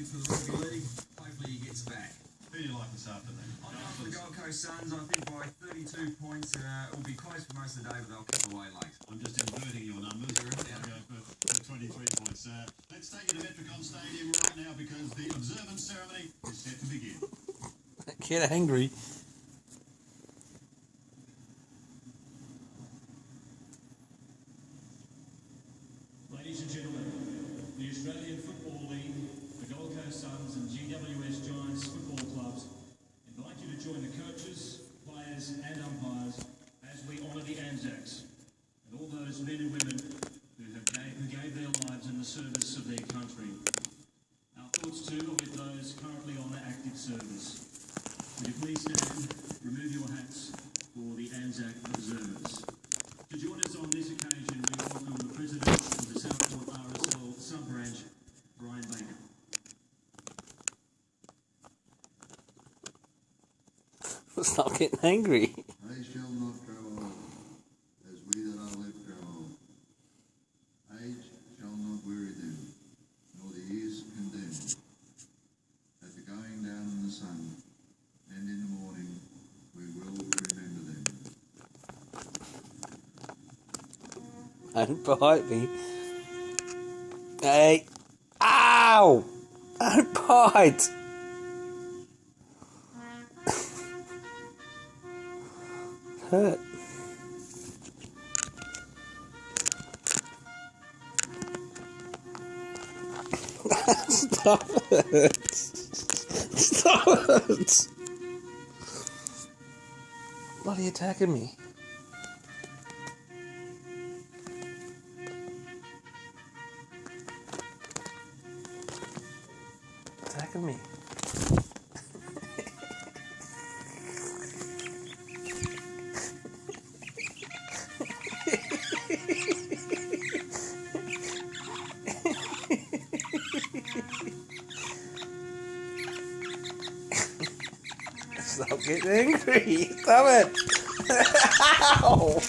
games for the Rugby League. Hopefully he gets back. Who do you like this afternoon? I go for the Gold Coast Suns. I think by 32 points, it will be close for most of the day, but they'll kick away late. I'm just inverting your numbers. I'll go for 23 points. Let's take you to Metricon Stadium right now because the observance ceremony is set to begin. Get angry. Ladies and gentlemen, the Australian Football League, the Gold Coast Suns and GWS Giants football clubs invite you to join the coaches, players and umpires as we honour the Anzacs and all those men and women who gave their lives in the service of their country. Our thoughts too are with those currently on active service. Would you please stand, remove your hats for the Anzac observers. To join us on this occasion, we welcome the President of the Southport RSL Sub-Branch, Brian Baker. Stop getting angry. They shall not grow old, as we that are left grow old. Age shall not weary them, nor the years condemn. At the going down in the sun, and in the morning, we will remember them. Don't bite me. Hey. Ow! Don't bite! Hurt. Stop it! Stop it! Bloody attacking me. Attacking me. Stop getting angry. Stop it. Ow.